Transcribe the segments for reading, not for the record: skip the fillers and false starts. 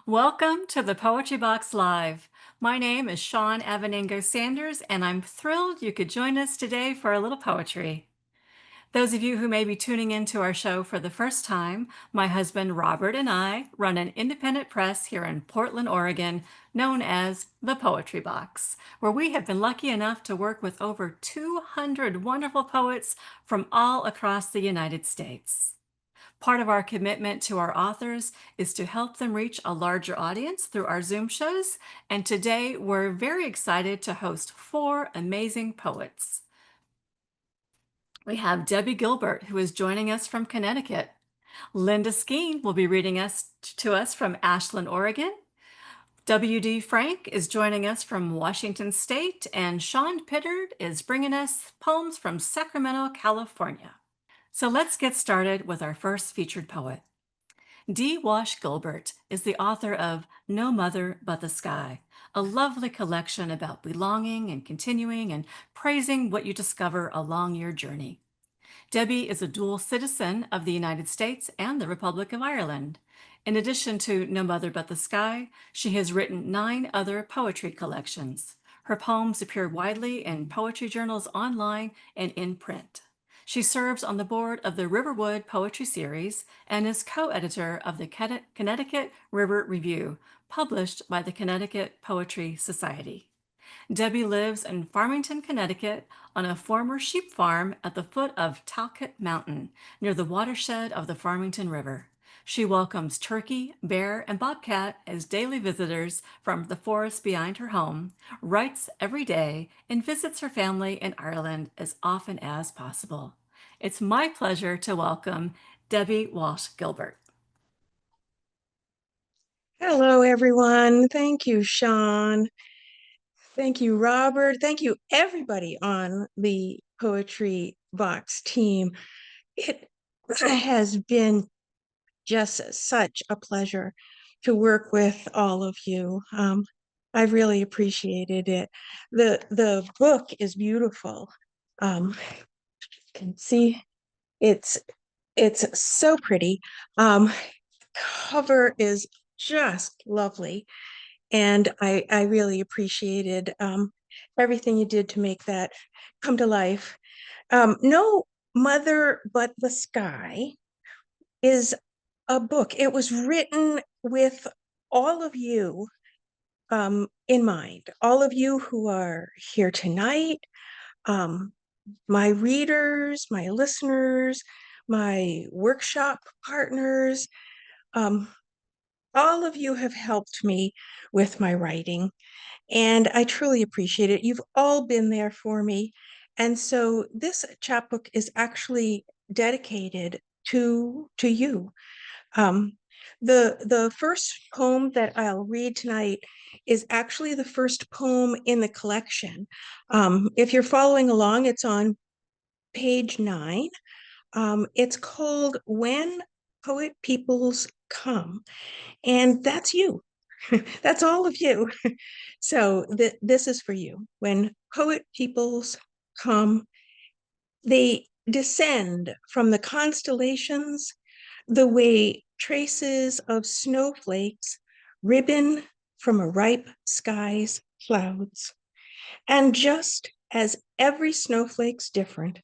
Welcome to the Poetry Box Live. My name is Shawn Aveningo Sanders, and I'm thrilled you could join us today for a little poetry. Those of you who may be tuning into our show for the first time, my husband Robert and I run an independent press here in Portland, Oregon, known as the Poetry Box, where we have been lucky enough to work with over 200 wonderful poets from all across the United States. Part of our commitment to our authors is to help them reach a larger audience through our Zoom shows, and today we're very excited to host four amazing poets. We have Debbie Gilbert, who is joining us from Connecticut. Lynda Skeen will be reading to us from Ashland, Oregon. W.D. Frank is joining us from Washington State, and Shawn Pittard is bringing us poems from Sacramento, California. So let's get started with our first featured poet. D. Walsh Gilbert is the author of No Mother But the Sky, a lovely collection about belonging and continuing and praising what you discover along your journey. Debbie is a dual citizen of the United States and the Republic of Ireland. In addition to No Mother But the Sky, she has written 9 other poetry collections. Her poems appear widely in poetry journals online and in print. She serves on the board of the Riverwood Poetry Series and is co-editor of the Connecticut River Review, published by the Connecticut Poetry Society. Debbie lives in Farmington, Connecticut, on a former sheep farm at the foot of Talcott Mountain, near the watershed of the Farmington River. She welcomes turkey, bear, and bobcat as daily visitors from the forest behind her home, writes every day, and visits her family in Ireland as often as possible. It's my pleasure to welcome Debbie Walsh Gilbert. Hello, everyone. Thank you, Shawn. Thank you, Robert. Thank you, everybody on the Poetry Box team. It has been just such a pleasure to work with all of you. I've really appreciated it. The book is beautiful. You can see it's so pretty. Cover is just lovely. And I really appreciated everything you did to make that come to life. No Mother But the Sky is a book. It was written with all of you in mind, all of you who are here tonight, my readers, my listeners, my workshop partners. All of you have helped me with my writing, and I truly appreciate it. You've all been there for me. And so this chapbook is actually dedicated to you. The first poem that I'll read tonight is actually the first poem in the collection. If you're following along, it's on page 9. It's called When Poet Peoples Come. And that's you. That's all of you. So this is for you. When poet peoples come, they descend from the constellations the way traces of snowflakes ribbon from a ripe sky's clouds. And just as every snowflake's different,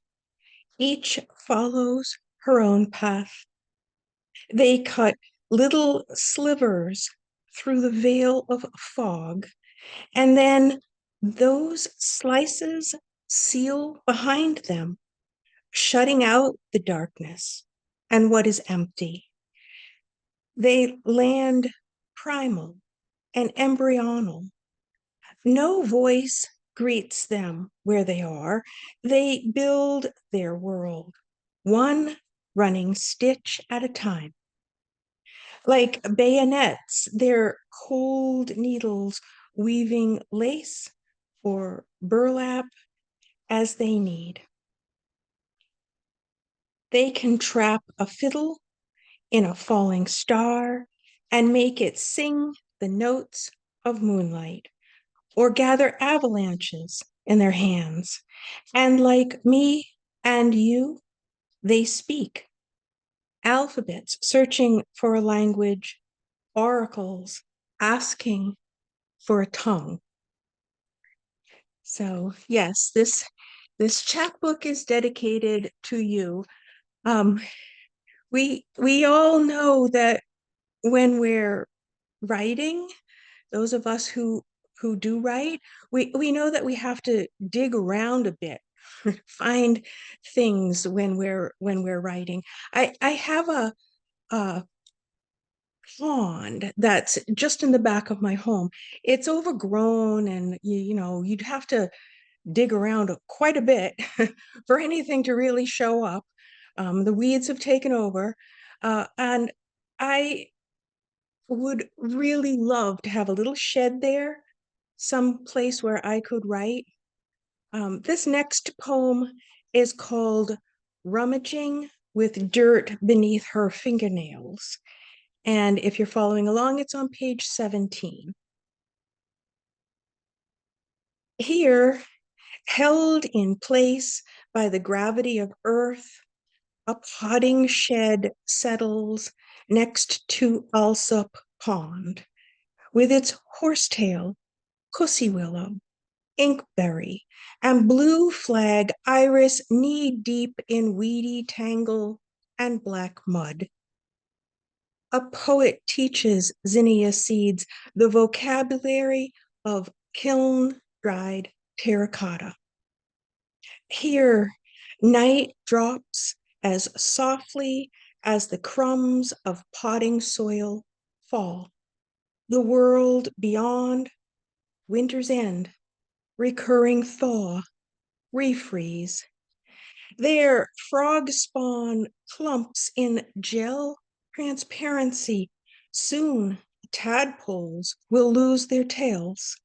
each follows her own path. They cut little slivers through the veil of fog, and then those slices seal behind them, shutting out the darkness and what is empty. They land primal and embryonal. No voice greets them where they are. They build their world, one running stitch at a time. Like bayonets, their cold needles weaving lace or burlap as they need. They can trap a fiddle in a falling star and make it sing the notes of moonlight, or gather avalanches in their hands. And like me and you, they speak alphabets, searching for a language oracles asking for a tongue. So yes, this chapbook is dedicated to you. We all know that when we're writing, those of us who do write, we know that we have to dig around a bit, find things when we're writing. I have a pond that's just in the back of my home. It's overgrown, and you know, you'd have to dig around quite a bit for anything to really show up. The weeds have taken over, and I would really love to have a little shed there, some place where I could write. This next poem is called Rummaging with Dirt Beneath Her Fingernails. And if you're following along, it's on page 17. Here, held in place by the gravity of earth, a potting shed settles next to Alsop Pond, with its horsetail, pussy willow, inkberry, and blue flag iris knee-deep in weedy tangle and black mud. A poet teaches zinnia seeds the vocabulary of kiln-dried terracotta. Here, night drops as softly as the crumbs of potting soil fall. The world beyond, winter's end, recurring thaw, refreeze. There, frog spawn clumps in gel transparency. Soon, tadpoles will lose their tails.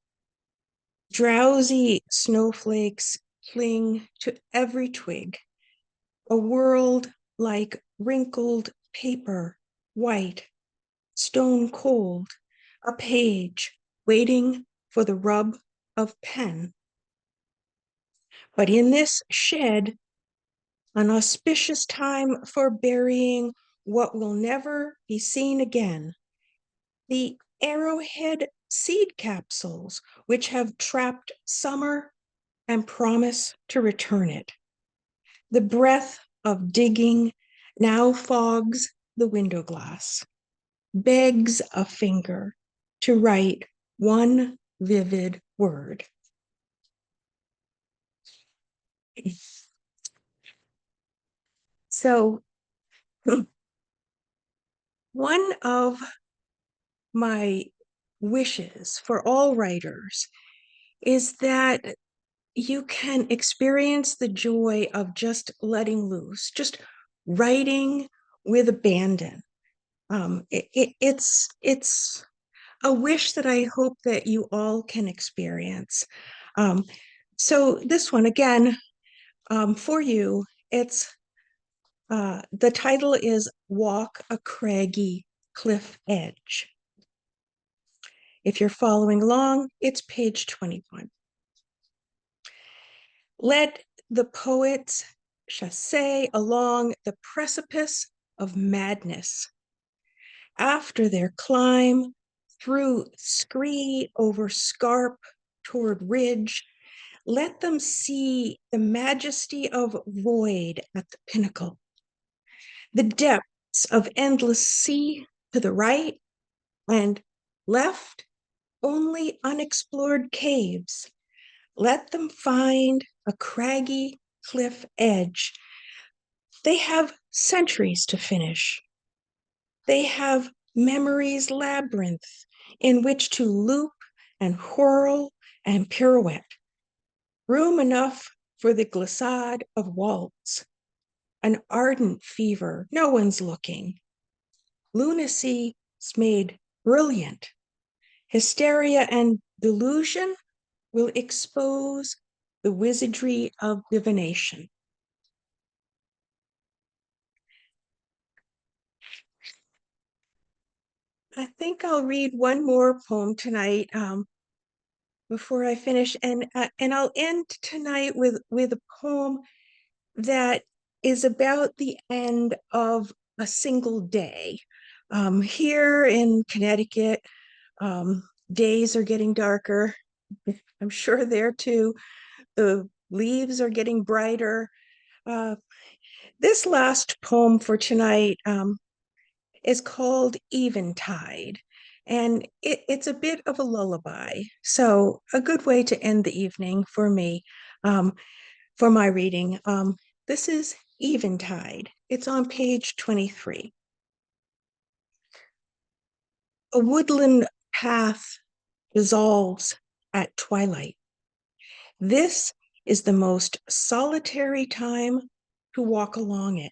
Drowsy snowflakes cling to every twig. A world like wrinkled paper, white, stone cold, a page waiting for the rub of pen. But in this shed, an auspicious time for burying what will never be seen again, the arrowhead seed capsules which have trapped summer and promise to return it. The breath of digging now fogs the window glass, begs a finger to write one vivid word. So one of my wishes for all writers is that you can experience the joy of just letting loose, just writing with abandon. It's a wish that I hope that you all can experience. So this one again, for you, it's the title is Walk a Craggy Cliff Edge. If you're following along, it's page 21. Let the poets chasse along the precipice of madness. After their climb through scree over scarp toward ridge, let them see the majesty of void at the pinnacle, the depths of endless sea to the right, and left only unexplored caves. Let them find a craggy cliff edge. They have centuries to finish. They have memory's labyrinth in which to loop and whirl and pirouette. Room enough for the glissade of waltz. An ardent fever, no one's looking. Lunacy is made brilliant. Hysteria and delusion will expose the wizardry of divination. I think I'll read one more poem tonight before I finish, and I'll end tonight with a poem that is about the end of a single day. Here in Connecticut, days are getting darker. I'm sure there too. The leaves are getting brighter. Uh, this last poem for tonight is called Eventide, and it's a bit of a lullaby. So a good way to end the evening for me, for my reading. This is Eventide. It's on page 23. A woodland path dissolves at twilight. This is the most solitary time to walk along it,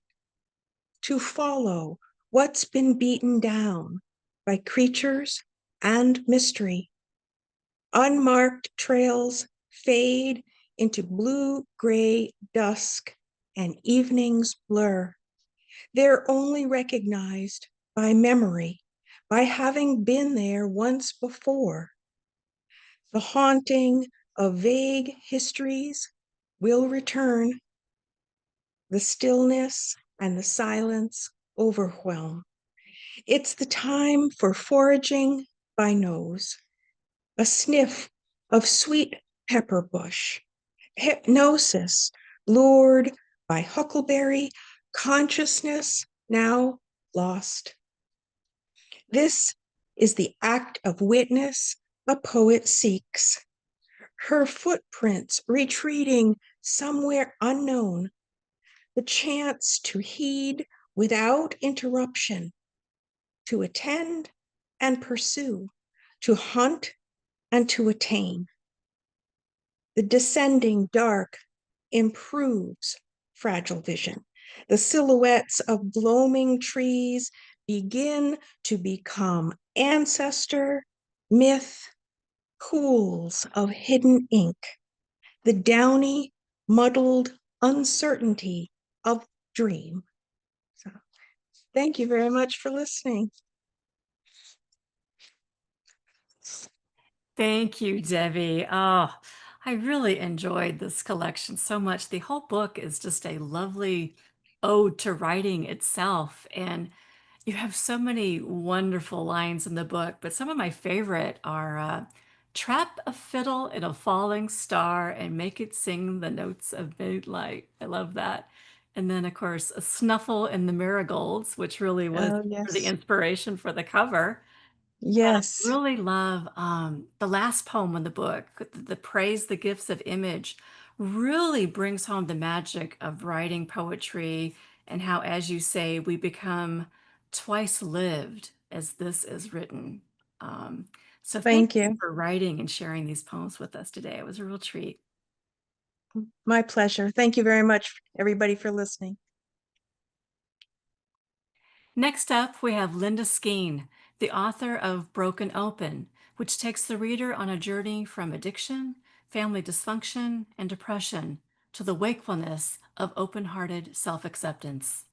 to follow what's been beaten down by creatures and mystery. Unmarked trails fade into blue-gray dusk and evening's blur. They're only recognized by memory, by having been there once before. The haunting of vague histories will return. The stillness and the silence overwhelm. It's the time for foraging by nose, a sniff of sweet pepper bush, hypnosis lured by huckleberry, consciousness now lost. This is the act of witness a poet seeks. Her footprints retreating somewhere unknown, the chance to heed without interruption, to attend and pursue, to hunt and to attain. The descending dark improves fragile vision. The silhouettes of gloaming trees begin to become ancestor, myth, pools of hidden ink. The downy, muddled uncertainty of dream. So, thank you very much for listening. Thank you, Debbie. Oh, I really enjoyed this collection so much. The whole book is just a lovely ode to writing itself. And you have so many wonderful lines in the book, but some of my favorite are trap a fiddle in a falling star and make it sing the notes of moonlight. I love that. And then, of course, a snuffle in the marigolds, which really was Oh, the yes. inspiration for the cover. Yes. Really love the last poem in the book, the praise the gifts of image, really brings home the magic of writing poetry and how, as you say, we become twice lived as this is written. Um, so thank Thank you you. for writing and sharing these poems with us today. It was a real treat. My pleasure. Thank you very much, everybody, for listening. Next up, we have Lynda Skeen, the author of Broken Open, which takes the reader on a journey from addiction, family dysfunction, and depression to the wakefulness of open-hearted self-acceptance.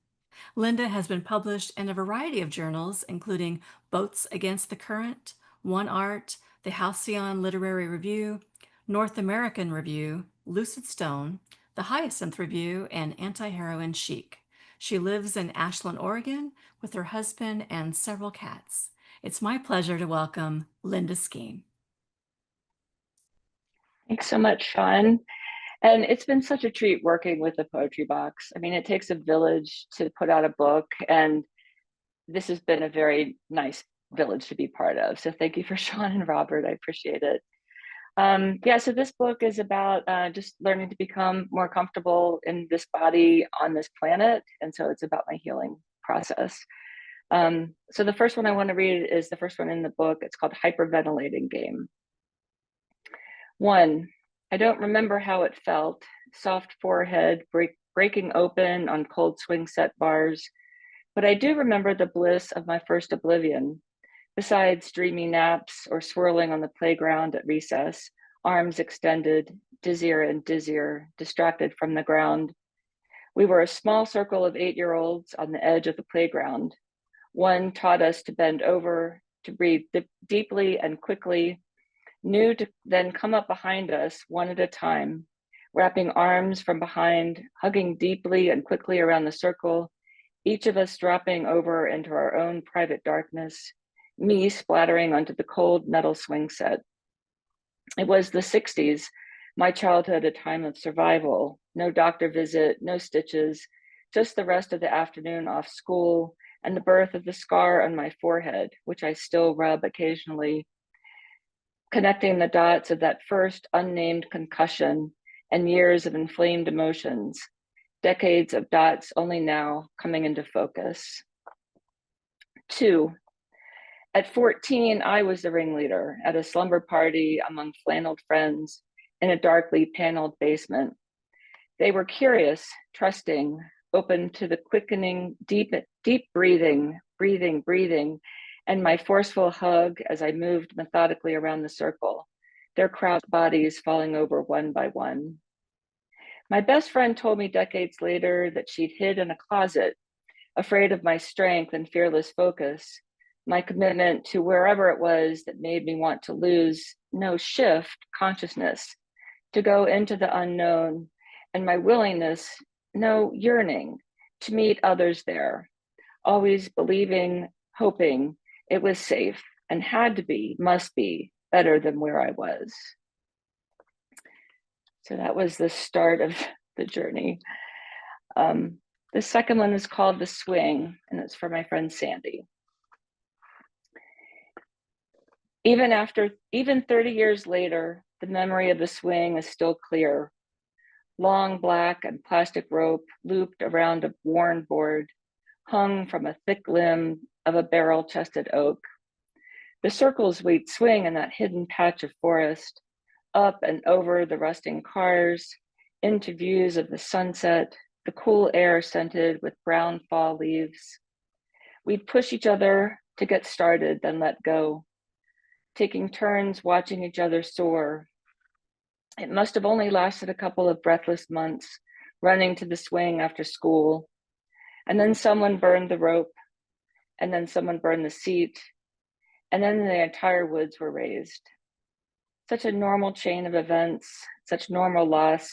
Lynda has been published in a variety of journals, including Boats Against the Current, One Art, the Halcyon Literary Review, North American Review, Lucid Stone, the Hyacinth Review, and Anti-Heroin Chic. She lives in Ashland, Oregon, with her husband and several cats. It's my pleasure to welcome Lynda Skeen. Thanks so much, Shawn. And it's been such a treat working with the Poetry Box. I mean, it takes a village to put out a book, and this has been a very nice village to be part of. So thank you for Shawn and Robert. I appreciate it. Yeah, so this book is about just learning to become more comfortable in this body on this planet. And so it's about my healing process. So the first one I want to read is the first one in the book. It's called Hyperventilating Game. 1, I don't remember how it felt, soft forehead breaking open on cold swing set bars, but I do remember the bliss of my first oblivion. Besides dreamy naps or swirling on the playground at recess, arms extended, dizzier and dizzier, distracted from the ground. We were a small circle of 8-year-olds on the edge of the playground. One taught us to bend over, to breathe deeply and quickly, knew to then come up behind us one at a time, wrapping arms from behind, hugging deeply and quickly around the circle, each of us dropping over into our own private darkness, me splattering onto the cold metal swing set. It was the 60s, my childhood, a time of survival. No doctor visit, no stitches, just the rest of the afternoon off school and the birth of the scar on my forehead, which I still rub occasionally, connecting the dots of that first unnamed concussion and years of inflamed emotions, decades of dots only now coming into focus. 2, at 14, I was the ringleader at a slumber party among flanneled friends in a darkly paneled basement. They were curious, trusting, open to the quickening, deep breathing, and my forceful hug as I moved methodically around the circle, their crouched bodies falling over one by one. My best friend told me decades later that she'd hid in a closet, afraid of my strength and fearless focus, my commitment to wherever it was that made me want to lose no shift consciousness, to go into the unknown, and my willingness, no yearning, to meet others there, always believing, hoping it was safe and had to be, must be better than where I was. So that was the start of the journey. The second one is called The Swing, and it's for my friend Sandy. Even 30 years later, the memory of the swing is still clear. Long black and plastic rope looped around a worn board, hung from a thick limb of a barrel-chested oak. The circles we'd swing in that hidden patch of forest, up and over the rusting cars, into views of the sunset, the cool air scented with brown fall leaves. We'd push each other to get started, then let go, taking turns watching each other soar. It must have only lasted a couple of breathless months, running to the swing after school. And then someone burned the rope, and then someone burned the seat, and then the entire woods were razed. Such a normal chain of events, such normal loss,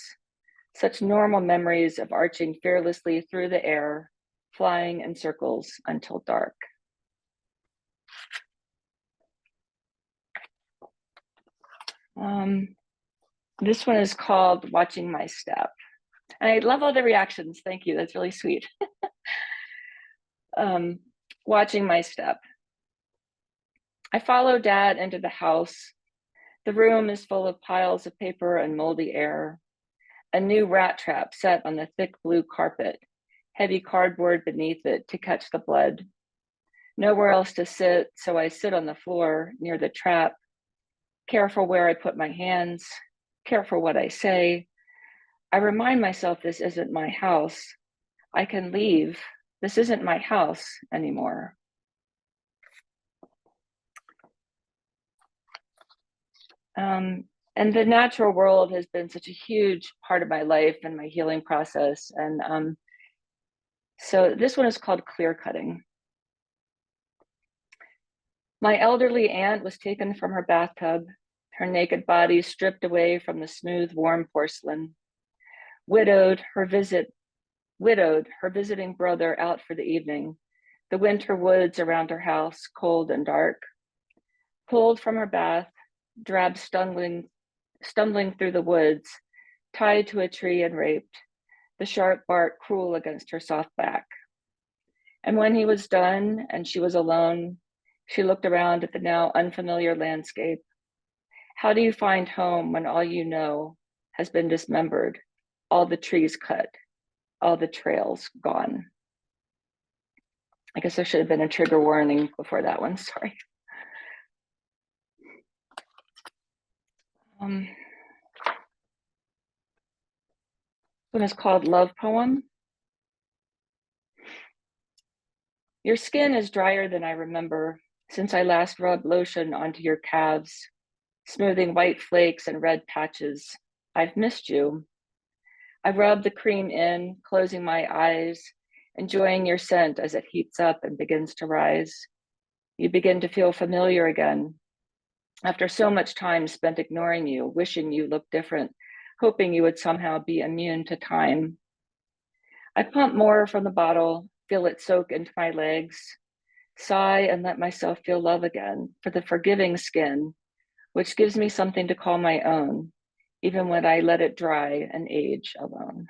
such normal memories of arching fearlessly through the air, flying in circles until dark. This one is called Watching My Step. And I love all the reactions. Thank you. That's really sweet. Watching my step. I follow Dad into the house. The room is full of piles of paper and moldy air. A new rat trap set on the thick blue carpet, heavy cardboard beneath it to catch the blood. Nowhere else to sit, so I sit on the floor near the trap, careful where I put my hands, careful what I say. I remind myself this isn't my house. I can leave. This isn't my house anymore. And the natural world has been such a huge part of my life and my healing process. And so this one is called Clear Cutting. My elderly aunt was taken from her bathtub, her naked body stripped away from the smooth, warm porcelain. Widowed, her visiting brother out for the evening, the winter woods around her house, cold and dark. Pulled from her bath, dragged stumbling through the woods, tied to a tree and raped, the sharp bark cruel against her soft back. And when he was done and she was alone, she looked around at the now unfamiliar landscape. How do you find home when all you know has been dismembered, all the trees cut, all the trails gone? I guess there should have been a trigger warning before that one, sorry. This one is called Love Poem. Your skin is drier than I remember since I last rubbed lotion onto your calves, smoothing white flakes and red patches. I've missed you. I rub the cream in, closing my eyes, enjoying your scent as it heats up and begins to rise. You begin to feel familiar again. After so much time spent ignoring you, wishing you looked different, hoping you would somehow be immune to time. I pump more from the bottle, feel it soak into my legs, sigh and let myself feel love again for the forgiving skin, which gives me something to call my own, even when I let it dry and age alone.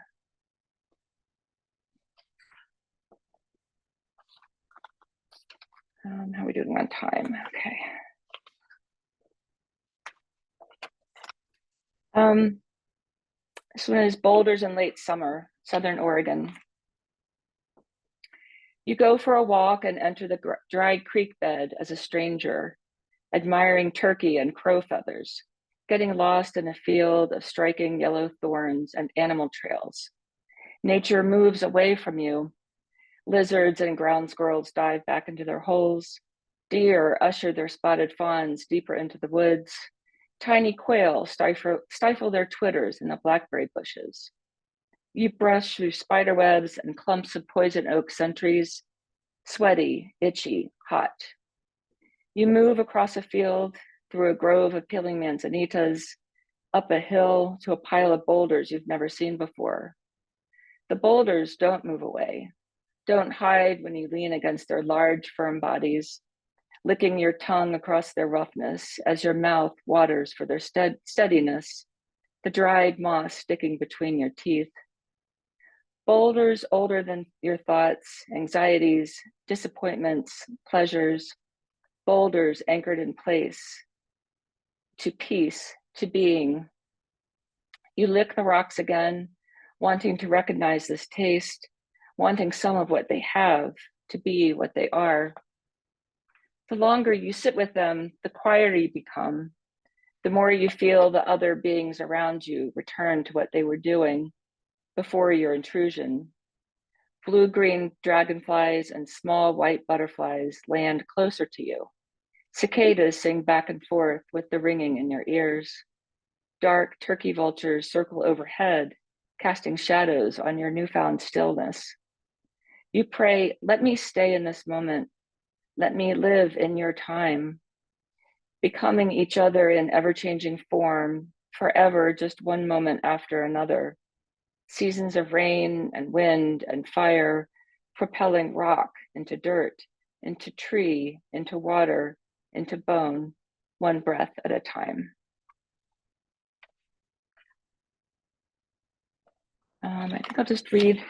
How are we doing on time? Okay. This one is Boulders in Late Summer, Southern Oregon. You go for a walk and enter the dried creek bed as a stranger, admiring turkey and crow feathers, getting lost in a field of striking yellow thorns and animal trails. Nature moves away from you. Lizards and ground squirrels dive back into their holes. Deer usher their spotted fawns deeper into the woods. Tiny quail stifle their twitters in the blackberry bushes. You brush through spider webs and clumps of poison oak sentries, sweaty, itchy, hot. You move across a field, through a grove of peeling manzanitas, up a hill to a pile of boulders you've never seen before. The boulders don't move away, don't hide when you lean against their large, firm bodies, licking your tongue across their roughness as your mouth waters for their steadiness, the dried moss sticking between your teeth. Boulders older than your thoughts, anxieties, disappointments, pleasures, boulders anchored in place, to peace, to being. You lick the rocks again, wanting to recognize this taste, wanting some of what they have, to be what they are. The longer you sit with them, the quieter you become, the more you feel the other beings around you return to what they were doing before your intrusion. Blue-green dragonflies and small white butterflies land closer to you. Cicadas sing back and forth with the ringing in your ears. Dark turkey vultures circle overhead, casting shadows on your newfound stillness. You pray, let me stay in this moment. Let me live in your time, becoming each other in ever-changing form, forever just one moment after another. Seasons of rain and wind and fire, propelling rock into dirt, into tree, into water, into bone, one breath at a time. I think I'll just read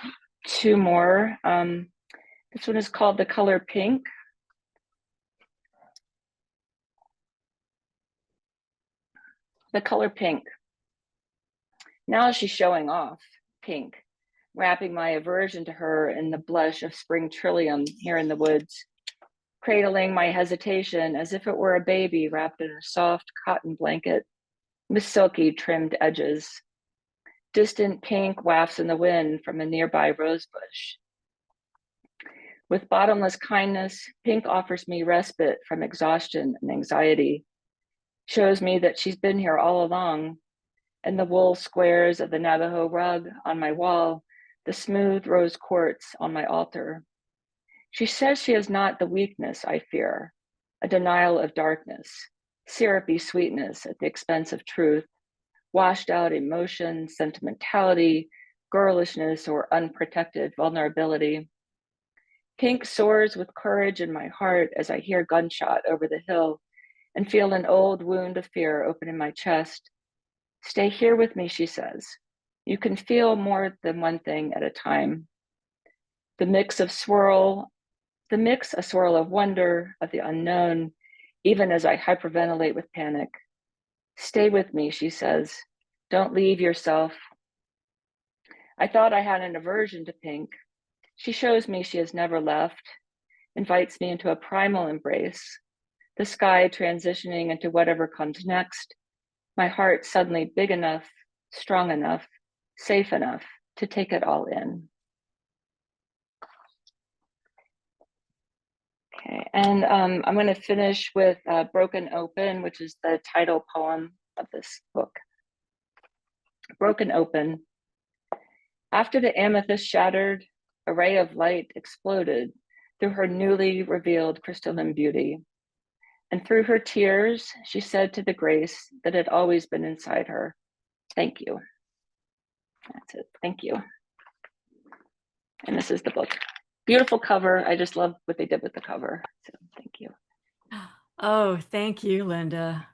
two more. This one is called The Color Pink. The color pink. Now she's showing off pink, wrapping my aversion to her in the blush of spring trillium here in the woods, cradling my hesitation as if it were a baby wrapped in a soft cotton blanket with silky trimmed edges. Distant pink wafts in the wind from a nearby rose bush. With bottomless kindness, pink offers me respite from exhaustion and anxiety, shows me that she's been here all along, and the wool squares of the Navajo rug on my wall, the smooth rose quartz on my altar. She says she has not the weakness I fear, a denial of darkness, syrupy sweetness at the expense of truth, washed out emotion, sentimentality, girlishness, or unprotected vulnerability. Pink soars with courage in my heart as I hear gunshot over the hill and feel an old wound of fear open in my chest. Stay here with me, she says. You can feel more than one thing at a time. The mix, a swirl of wonder, of the unknown, even as I hyperventilate with panic. Stay with me, she says. Don't leave yourself. I thought I had an aversion to pink. She shows me she has never left, invites me into a primal embrace, the sky transitioning into whatever comes next, my heart suddenly big enough, strong enough, safe enough to take it all in. Okay, and I'm going to finish with Broken Open, which is the title poem of this book. Broken Open. After the amethyst shattered, a ray of light exploded through her newly revealed crystalline beauty. And through her tears, she said to the grace that had always been inside her, thank you. That's it, thank you. And this is the book. beautiful cover. I just love what they did with the cover. So thank you. Oh, thank you, Lynda.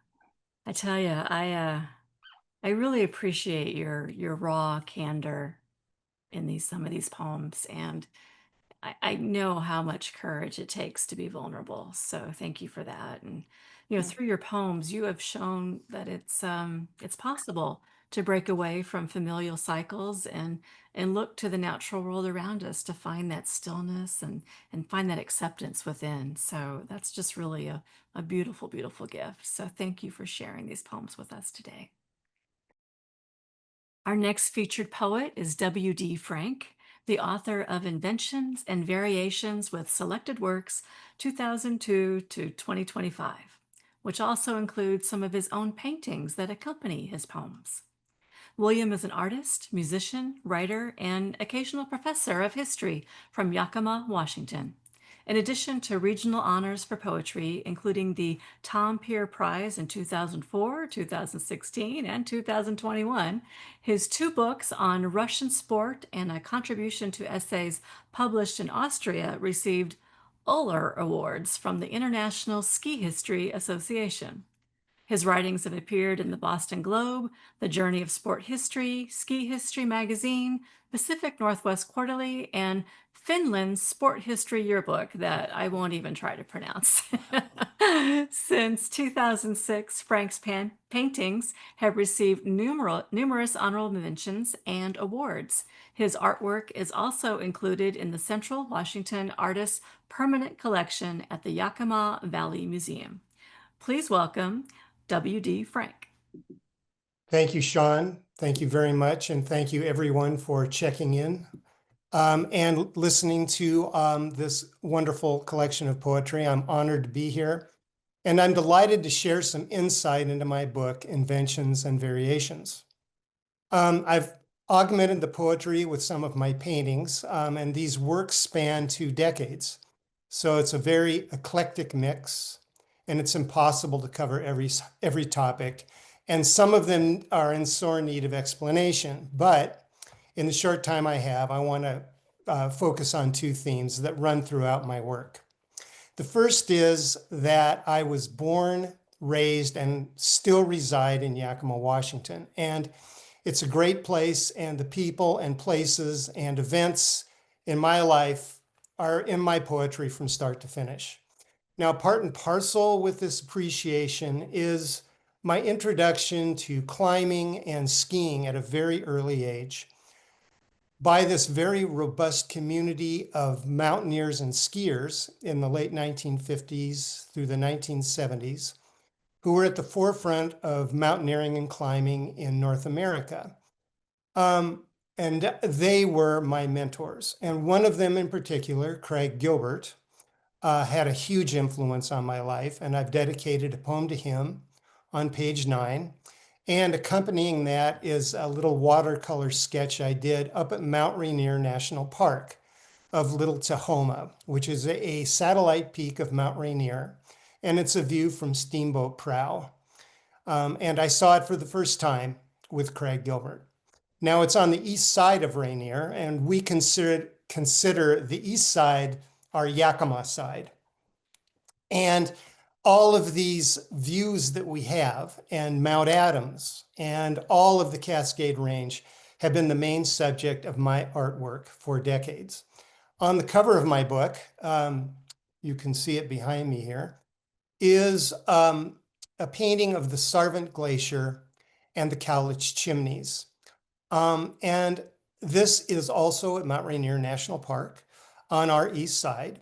I tell you, I really appreciate your raw candor in some of these poems, and I know how much courage it takes to be vulnerable. So thank you for that. And through your poems, you have shown that it's possible to break away from familial cycles and look to the natural world around us to find that stillness and find that acceptance within. So that's just really a beautiful, beautiful gift. So thank you for sharing these poems with us today. Our next featured poet is W.D. Frank, the author of Inventions and Variations with Selected Works 2002 to 2025, which also includes some of his own paintings that accompany his poems. William is an artist, musician, writer, and occasional professor of history from Yakima, Washington. In addition to regional honors for poetry, including the Tom Peer Prize in 2004, 2016, and 2021, his 2 books on Russian sport and a contribution to essays published in Austria received Uller Awards from the International Ski History Association. His writings have appeared in the Boston Globe, The Journey of Sport History, Ski History Magazine, Pacific Northwest Quarterly, and Finland's Sport History Yearbook that I won't even try to pronounce. Since 2006, Frank's paintings have received numerous honorable mentions and awards. His artwork is also included in the Central Washington Artists Permanent Collection at the Yakima Valley Museum. Please welcome W.D. Frank. Thank you, Shawn. Thank you very much. And thank you everyone for checking in and listening to this wonderful collection of poetry. I'm honored to be here. And I'm delighted to share some insight into my book, Inventions and Variations. I've augmented the poetry with some of my paintings, and these works span 2 decades. So it's a very eclectic mix, and it's impossible to cover every topic. And some of them are in sore need of explanation. But in the short time I have, I want to focus on 2 themes that run throughout my work. The first is that I was born, raised, and still reside in Yakima, Washington. And it's a great place, and the people and places and events in my life are in my poetry from start to finish. Now, part and parcel with this appreciation is my introduction to climbing and skiing at a very early age by this very robust community of mountaineers and skiers in the late 1950s through the 1970s, who were at the forefront of mountaineering and climbing in North America. And they were my mentors. And one of them in particular, Craig Gilbert, had a huge influence on my life, and I've dedicated a poem to him on page 9. And accompanying that is a little watercolor sketch I did up at Mount Rainier National Park of Little Tahoma, which is a satellite peak of Mount Rainier, and it's a view from Steamboat Prow. And I saw it for the first time with Craig Gilbert. Now it's on the east side of Rainier, and we consider the east side our Yakima side. And all of these views that we have, and Mount Adams, and all of the Cascade Range have been the main subject of my artwork for decades. On the cover of my book, you can see it behind me here, is a painting of the Sarvant Glacier and the Cowlitz Chimneys. And this is also at Mount Rainier National Park on our east side.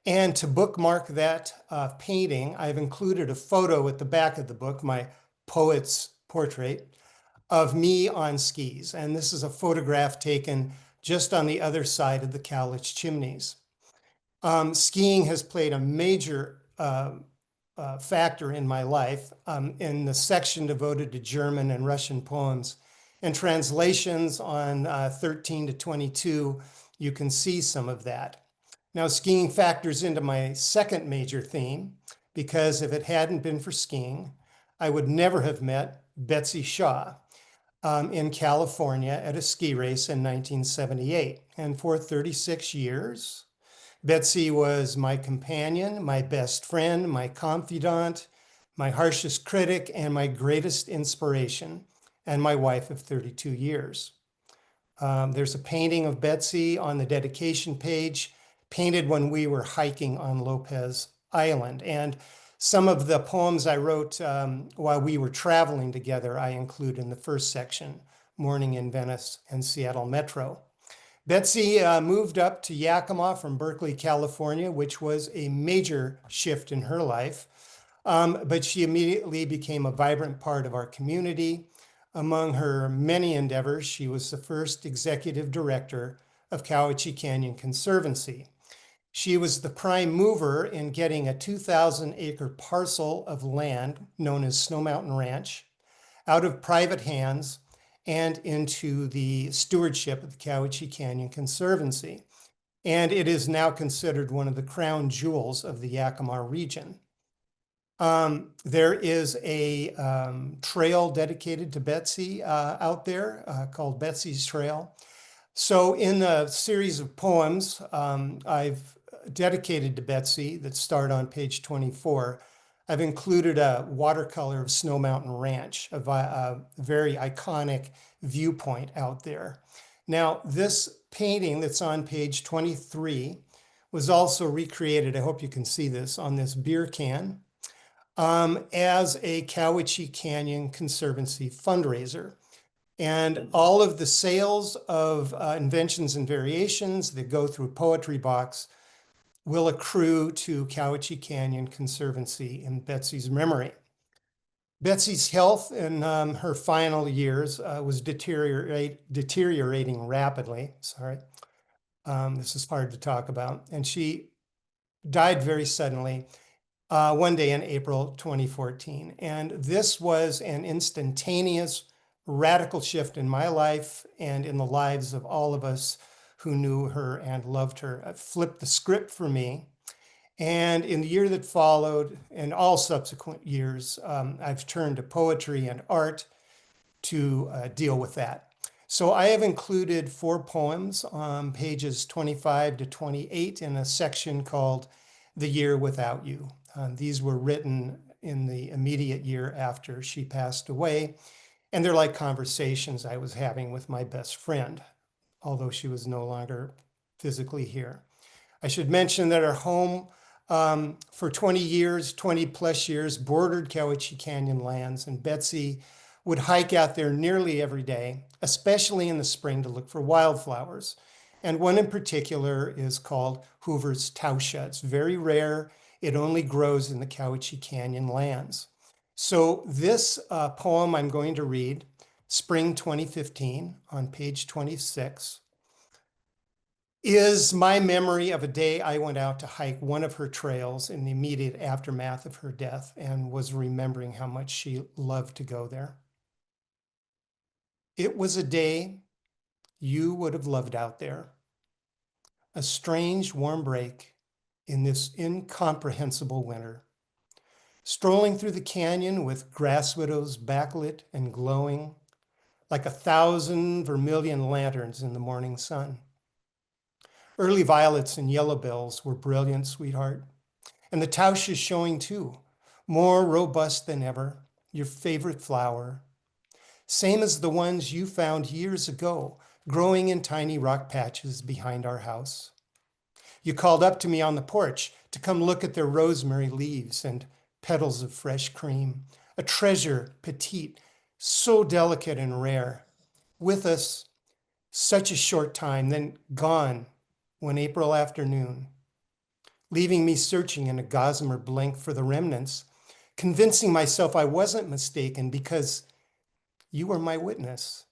And to bookmark that painting, I've included a photo at the back of the book, my poet's portrait, of me on skis. And this is a photograph taken just on the other side of the Cowlitz Chimneys. Skiing has played a major factor in my life. In the section devoted to German and Russian poems and translations on 13 to 22, you can see some of that. Now, skiing factors into my second major theme, because if it hadn't been for skiing, I would never have met Betsy Shaw in California at a ski race in 1978. And for 36 years, Betsy was my companion, my best friend, my confidant, my harshest critic, and my greatest inspiration, and my wife of 32 years. There's a painting of Betsy on the dedication page, painted when we were hiking on Lopez Island. And some of the poems I wrote while we were traveling together, I include in the first section, Morning in Venice and Seattle Metro. Betsy moved up to Yakima from Berkeley, California, which was a major shift in her life. But she immediately became a vibrant part of our community. Among her many endeavors, she was the first executive director of Cowichan Canyon Conservancy. She was the prime mover in getting a 2,000-acre parcel of land known as Snow Mountain Ranch out of private hands and into the stewardship of the Cowichan Canyon Conservancy. And it is now considered one of the crown jewels of the Yakima region. There is a trail dedicated to Betsy out there called Betsy's Trail. So in the series of poems I've dedicated to Betsy that start on page 24, I've included a watercolor of Snow Mountain Ranch, a very iconic viewpoint out there. Now, this painting that's on page 23 was also recreated, I hope you can see this, on this beer can as a Cowichan Canyon Conservancy fundraiser. And all of the sales of Inventions and Variations that go through Poetry Box will accrue to Cowichan Canyon Conservancy in Betsy's memory. Betsy's health in her final years was deteriorating rapidly. Sorry, this is hard to talk about. And she died very suddenly one day in April 2014. And this was an instantaneous, radical shift in my life and in the lives of all of us who knew her and loved her. It flipped the script for me. And in the year that followed, and all subsequent years, I've turned to poetry and art to deal with that. So I have included 4 poems on pages 25 to 28 in a section called The Year Without You. These were written in the immediate year after she passed away, and they're like conversations I was having with my best friend, although she was no longer physically here. I should mention that our home for 20 plus years, bordered Cowichan Canyon lands, and Betsy would hike out there nearly every day, especially in the spring, to look for wildflowers. And one in particular is called Hoover's Tauscha. It's very rare. It only grows in the Cowichan Canyon lands. So this poem I'm going to read, Spring 2015, on page 26, is my memory of a day I went out to hike one of her trails in the immediate aftermath of her death and was remembering how much she loved to go there. It was a day you would have loved out there. A strange warm break in this incomprehensible winter. Strolling through the canyon with grass widows backlit and glowing like 1,000 vermilion lanterns in the morning sun. Early violets and yellow bells were brilliant, sweetheart. And the Tauscha is showing too, more robust than ever, your favorite flower. Same as the ones you found years ago, growing in tiny rock patches behind our house. You called up to me on the porch to come look at their rosemary leaves and petals of fresh cream, a treasure petite, so delicate and rare. With us, such a short time, then gone one April afternoon, leaving me searching in a gossamer blink for the remnants, convincing myself I wasn't mistaken because you were my witness.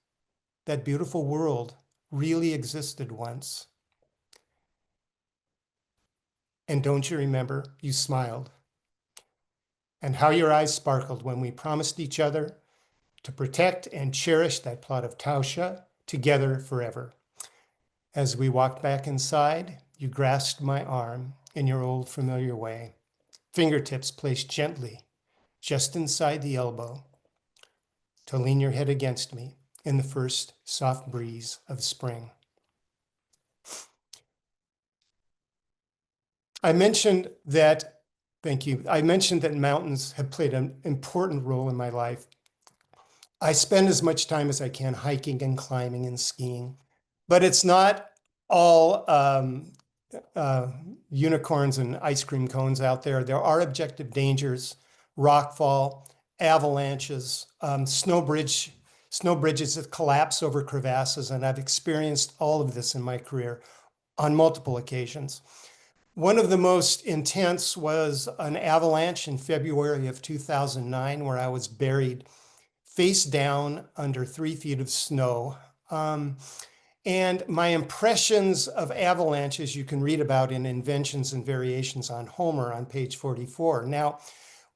That beautiful world really existed once. And don't you remember, you smiled, and how your eyes sparkled when we promised each other to protect and cherish that plot of Tauscha together forever. As we walked back inside, you grasped my arm in your old familiar way, fingertips placed gently just inside the elbow to lean your head against me in the first soft breeze of spring. I mentioned that, thank you. I mentioned that mountains have played an important role in my life. I spend as much time as I can hiking and climbing and skiing, but it's not all unicorns and ice cream cones out there. There are objective dangers, rockfall, avalanches, snow bridges that collapse over crevasses, and I've experienced all of this in my career on multiple occasions. One of the most intense was an avalanche in February of 2009, where I was buried face down under 3 feet of snow. And my impressions of avalanches you can read about in Inventions and Variations on Homer on page 44. Now,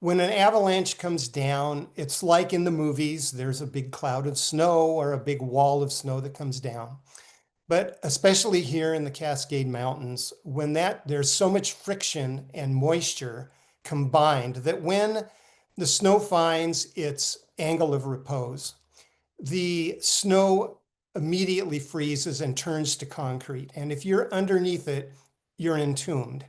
when an avalanche comes down, it's like in the movies, there's a big cloud of snow or a big wall of snow that comes down. But especially here in the Cascade Mountains, when there's so much friction and moisture combined that when the snow finds its angle of repose, the snow immediately freezes and turns to concrete. And if you're underneath it, you're entombed.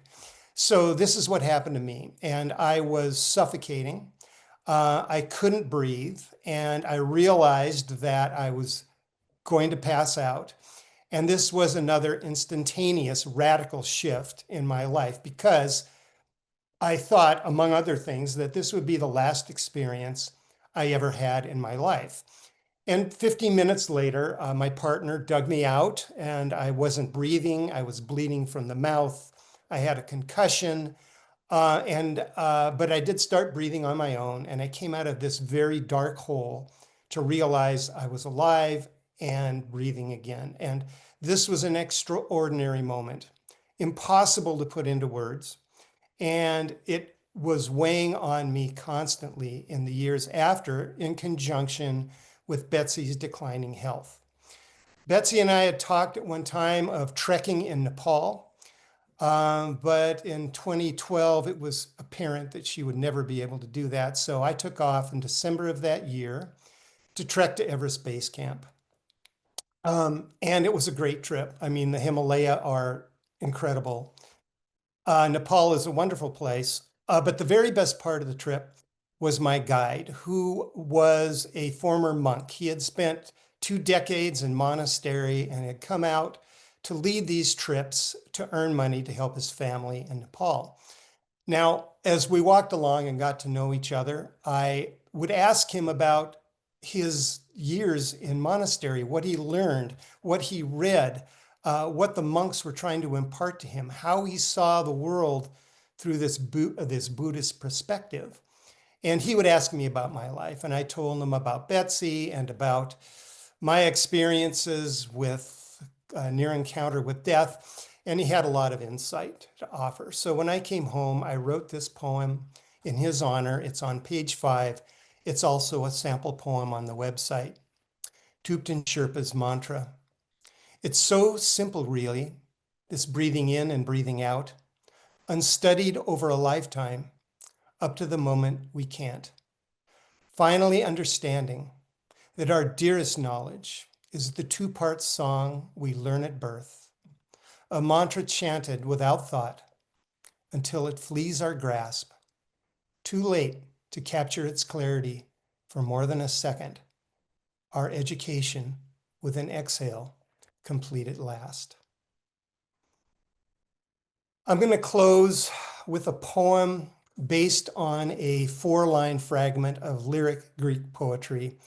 So this is what happened to me. And I was suffocating. I couldn't breathe. And I realized that I was going to pass out. And this was another instantaneous radical shift in my life because I thought, among other things, that this would be the last experience I ever had in my life. And 15 minutes later, my partner dug me out and I wasn't breathing. I was bleeding from the mouth. I had a concussion. But I did start breathing on my own. And I came out of this very dark hole to realize I was alive and breathing again. And this was an extraordinary moment, impossible to put into words. And it was weighing on me constantly in the years after, in conjunction with Betsy's declining health. Betsy and I had talked at one time of trekking in Nepal, but in 2012, it was apparent that she would never be able to do that. So I took off in December of that year to trek to Everest Base Camp. And it was a great trip. I mean, the Himalaya are incredible. Nepal is a wonderful place. But the very best part of the trip was my guide, who was a former monk. He had spent 2 decades in monastery and had come out to lead these trips to earn money to help his family in Nepal. Now, as we walked along and got to know each other, I would ask him about his years in monastery, what he learned, what he read, what the monks were trying to impart to him, how he saw the world through this Buddhist perspective. And he would ask me about my life, and I told him about Betsy and about my experiences with near encounter with death, and he had a lot of insight to offer. So when I came home, I wrote this poem in his honor. It's on page 5. It's also a sample poem on the website, Thupten Sherpa's mantra. It's so simple, really, this breathing in and breathing out, unstudied over a lifetime, up to the moment we can't. Finally understanding that our dearest knowledge is the 2-part song we learn at birth, a mantra chanted without thought until it flees our grasp, too late to capture its clarity for more than a second. Our education with an exhale, complete at last. I'm going to close with a poem based on a 4-line fragment of lyric Greek poetry,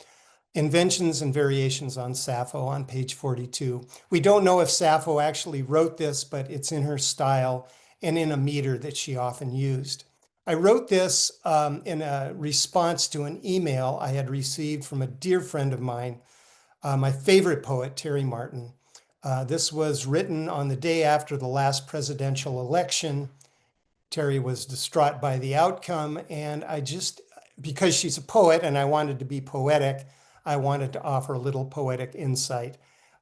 Inventions and Variations on Sappho on page 42. We don't know if Sappho actually wrote this, but it's in her style and in a meter that she often used. I wrote this in a response to an email I had received from a dear friend of mine, my favorite poet, Terry Martin. This was written on the day after the last presidential election. Terry was distraught by the outcome, and because she's a poet and I wanted to be poetic, I wanted to offer a little poetic insight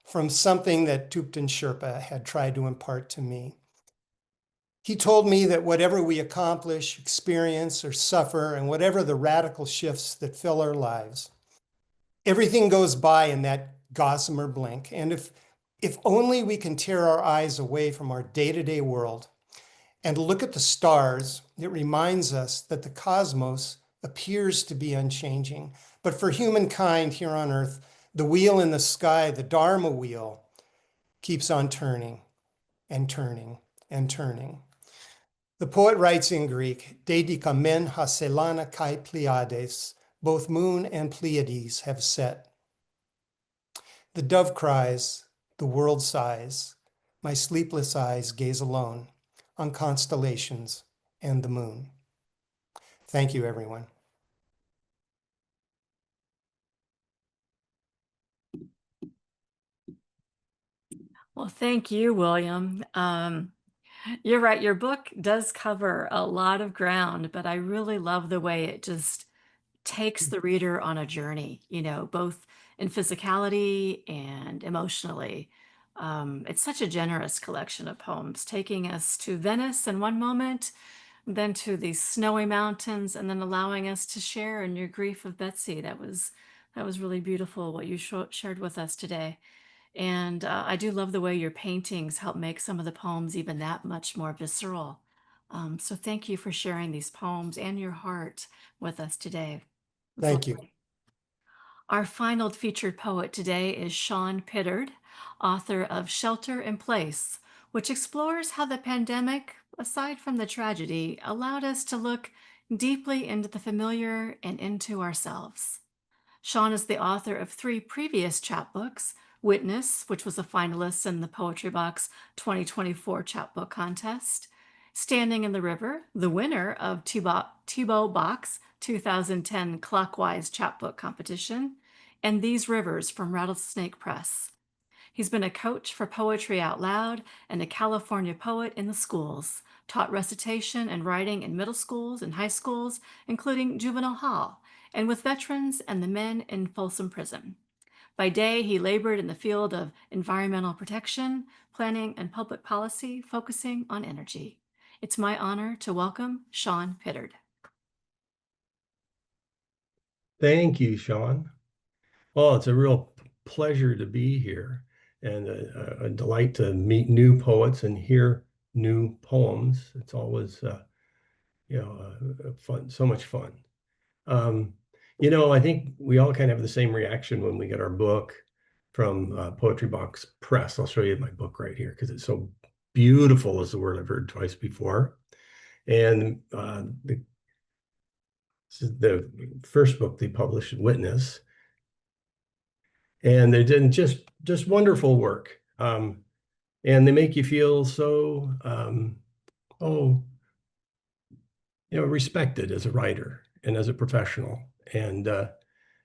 from something that Thupten Sherpa had tried to impart to me. He told me that whatever we accomplish, experience, or suffer, and whatever the radical shifts that fill our lives, everything goes by in that gossamer blink. And if only we can tear our eyes away from our day-to-day world and look at the stars, it reminds us that the cosmos appears to be unchanging. But for humankind here on Earth, the wheel in the sky, the Dharma wheel, keeps on turning and turning and turning. The poet writes in Greek, Dedikamen ha selana kai Pleiades, both moon and Pleiades have set. The dove cries, the world sighs, my sleepless eyes gaze alone on constellations and the moon. Thank you, everyone. Well, thank you, William. You're right. Your book does cover a lot of ground, but I really love the way it just takes the reader on a journey, both in physicality and emotionally. It's such a generous collection of poems, taking us to Venice in one moment, then to these snowy mountains, and then allowing us to share in your grief of Betsy. That was really beautiful what you shared with us today. And I do love the way your paintings help make some of the poems even that much more visceral. So thank you for sharing these poems and your heart with us today. Thank you. Our final featured poet today is Shawn Pittard, author of Shelter in Place, which explores how the pandemic, aside from the tragedy, allowed us to look deeply into the familiar and into ourselves. Shawn is the author of 3 previous chapbooks, Witness, which was a finalist in the Poetry Box 2024 chapbook contest, Standing in the River, the winner of Thibaut Bach's 2010 Clockwise chapbook competition, and These Rivers from Rattlesnake Press. He's been a coach for Poetry Out Loud and a California poet in the schools, taught recitation and writing in middle schools and high schools, including juvenile hall, and with veterans and the men in Folsom Prison. By day, he labored in the field of environmental protection, planning, and public policy, focusing on energy. It's my honor to welcome Shawn Pittard. Thank you, Shawn. Oh, it's a real pleasure to be here and a delight to meet new poets and hear new poems. It's always, fun, so much fun. I think we all kind of have the same reaction when we get our book from Poetry Box Press. I'll show you my book right here because it's so beautiful is the word I've heard twice before. And this is the first book they published, Witness. And they did just wonderful work. And they make you feel so, respected as a writer and as a professional. And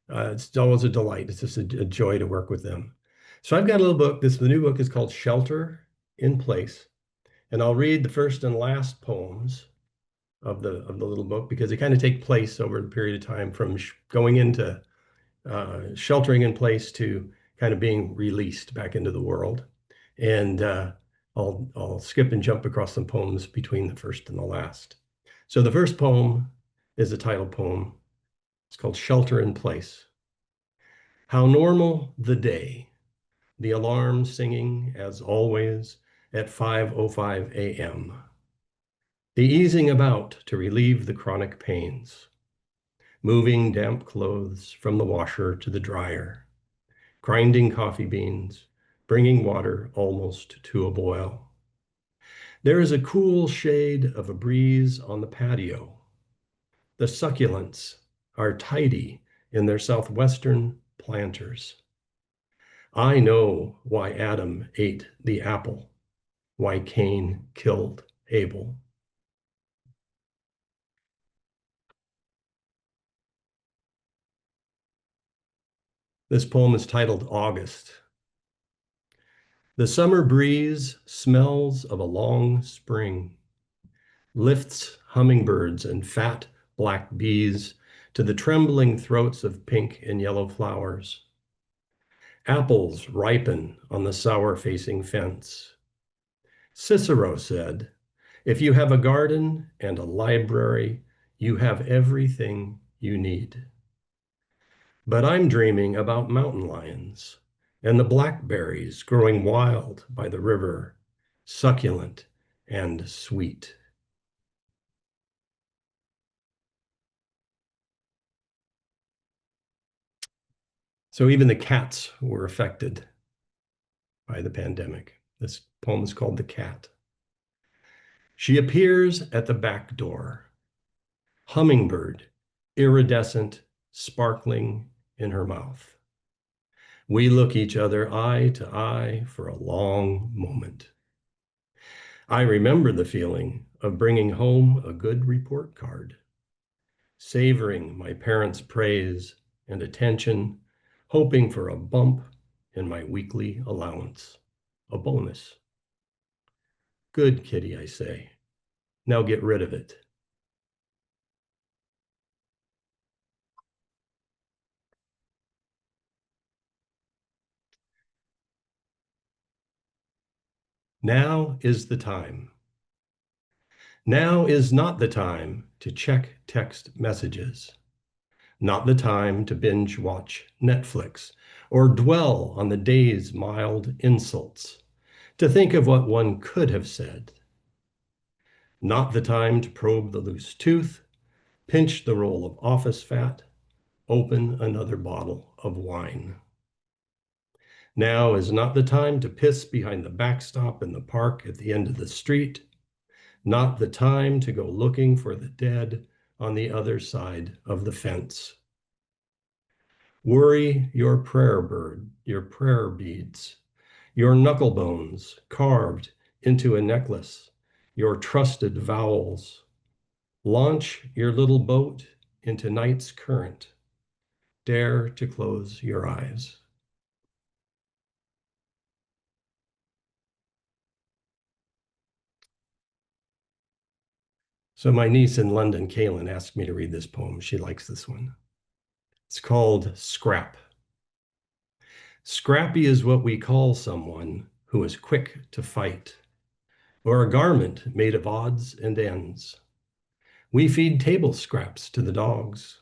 it's always a delight. It's just a joy to work with them. So I've got a little book. The new book is called Shelter in Place. And I'll read the first and last poems of the little book because they kind of take place over the period of time from going into sheltering in place to kind of being released back into the world. And I'll skip and jump across some poems between the first and the last. So the first poem is the title poem. It's called Shelter in Place. How normal the day, the alarm singing as always at 5:05 a.m. The easing about to relieve the chronic pains. Moving damp clothes from the washer to the dryer. Grinding coffee beans, bringing water almost to a boil. There is a cool shade of a breeze on the patio. The succulents are tidy in their southwestern planters. I know why Adam ate the apple, why Cain killed Abel. This poem is titled August. The summer breeze smells of a long spring, lifts hummingbirds and fat black bees to the trembling throats of pink and yellow flowers. Apples ripen on the sour-facing fence. Cicero said, if you have a garden and a library, you have everything you need. But I'm dreaming about mountain lions and the blackberries growing wild by the river, succulent and sweet. So even the cats were affected by the pandemic. This poem is called The Cat. She appears at the back door, hummingbird, iridescent, sparkling in her mouth. We look each other eye to eye for a long moment. I remember the feeling of bringing home a good report card, savoring my parents' praise and attention, hoping for a bump in my weekly allowance, a bonus. Good kitty, I say. Now get rid of it. Now is the time. Now is not the time to check text messages, not the time to binge watch Netflix or dwell on the day's mild insults, to think of what one could have said. Not the time to probe the loose tooth, pinch the roll of office fat, open another bottle of wine. Now is not the time to piss behind the backstop in the park at the end of the street, not the time to go looking for the dead on the other side of the fence. Worry your prayer bird, your prayer beads, your knuckle bones carved into a necklace, your trusted vowels. Launch your little boat into night's current. Dare to close your eyes. So my niece in London, Kaylin, asked me to read this poem. She likes this one. It's called Scrap. Scrappy is what we call someone who is quick to fight, or a garment made of odds and ends. We feed table scraps to the dogs.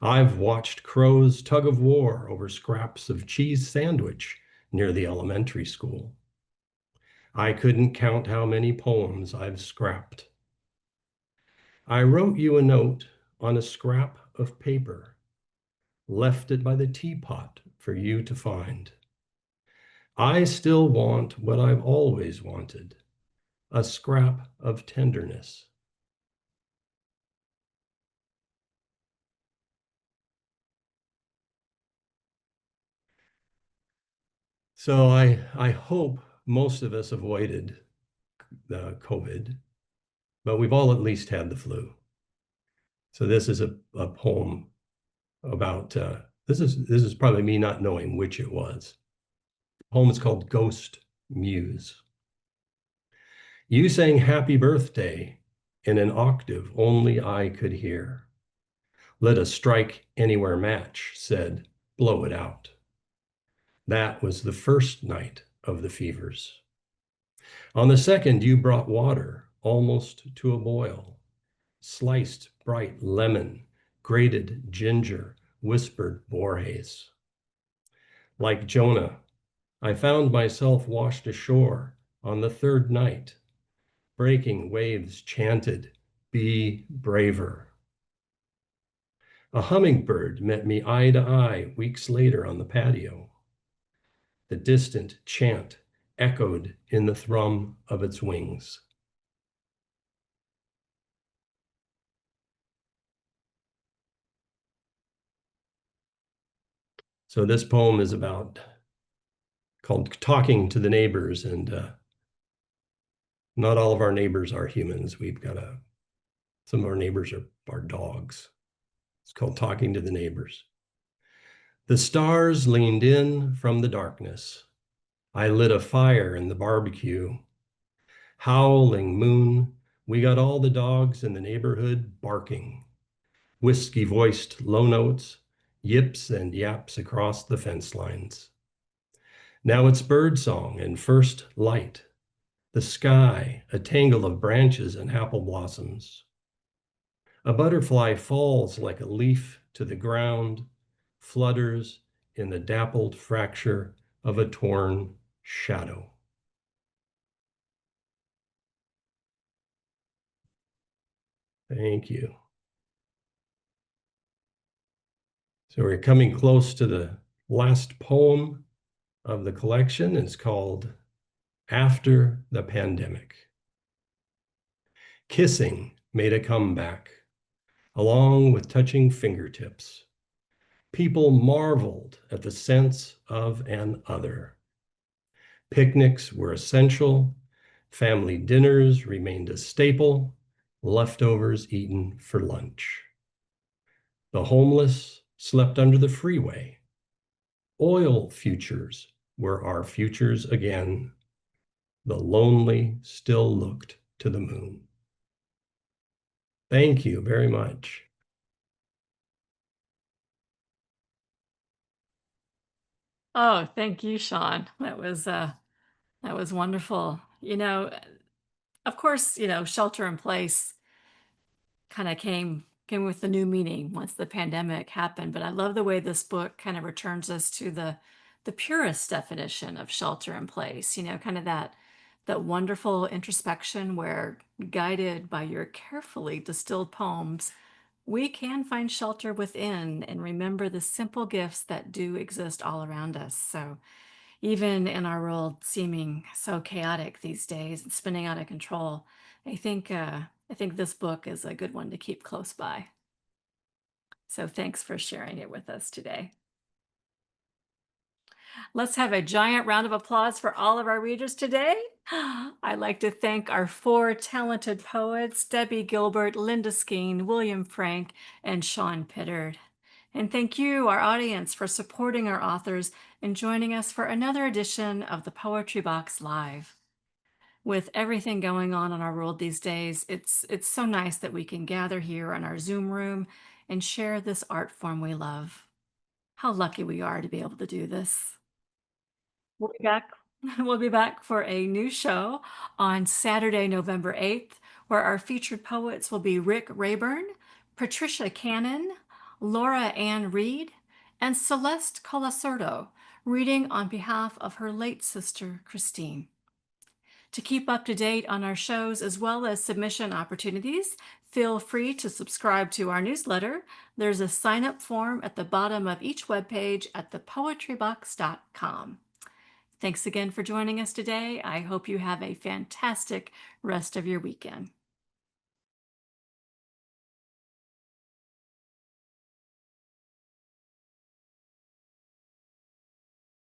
I've watched crows tug of war over scraps of cheese sandwich near the elementary school. I couldn't count how many poems I've scrapped. I wrote you a note on a scrap of paper, left it by the teapot for you to find. I still want what I've always wanted, a scrap of tenderness. So I hope most of us avoided the COVID, but we've all at least had the flu. So this is a poem about, this is probably me not knowing which it was. The poem is called Ghost Muse. You sang happy birthday in an octave only I could hear. Let a strike anywhere match said, blow it out. That was the first night of the fevers. On the second, you brought water almost to a boil, sliced bright lemon, grated ginger, whispered Borges. Like Jonah, I found myself washed ashore on the third night. Breaking waves chanted, be braver. A hummingbird met me eye to eye weeks later on the patio. The distant chant echoed in the thrum of its wings. So this poem is called Talking to the Neighbors, and not all of our neighbors are humans. We've got some of our neighbors are dogs. It's called Talking to the Neighbors. The stars leaned in from the darkness. I lit a fire in the barbecue. Howling moon, we got all the dogs in the neighborhood barking. Whiskey-voiced low notes, yips and yaps across the fence lines. Now it's birdsong and first light. The sky, a tangle of branches and apple blossoms. A butterfly falls like a leaf to the ground, flutters in the dappled fracture of a torn shadow. Thank you. So we're coming close to the last poem of the collection. It's called After the Pandemic. Kissing made a comeback, along with touching fingertips. People marveled at the sense of an other. Picnics were essential. Family dinners remained a staple. Leftovers eaten for lunch. The homeless slept under the freeway. Oil futures were our futures again. The lonely still looked to the moon. Thank you very much. Oh, thank you, Shawn. That was wonderful. Of course, shelter in place kind of came with the new meaning once the pandemic happened. But I love the way this book kind of returns us to the purest definition of shelter in place. Kind of that wonderful introspection where, guided by your carefully distilled poems, we can find shelter within and remember the simple gifts that do exist all around us. So even in our world seeming so chaotic these days and spinning out of control, I think this book is a good one to keep close by. So thanks for sharing it with us today. Let's have a giant round of applause for all of our readers today. I'd like to thank our 4 talented poets, Debbie Gilbert, Lynda Skeen, William Frank, and Shawn Pittard. And thank you, our audience, for supporting our authors and joining us for another edition of the Poetry Box Live. With everything going on in our world these days, it's so nice that we can gather here in our Zoom room and share this art form we love. How lucky we are to be able to do this. We'll be back. We'll be back for a new show on Saturday, November 8th, where our featured poets will be Rick Rayburn, Patricia Cannon, Laura Ann Reed, and Celeste Colasurdo, reading on behalf of her late sister, Christine. To keep up to date on our shows as well as submission opportunities, feel free to subscribe to our newsletter. There's a sign-up form at the bottom of each webpage at thepoetrybox.com. Thanks again for joining us today. I hope you have a fantastic rest of your weekend.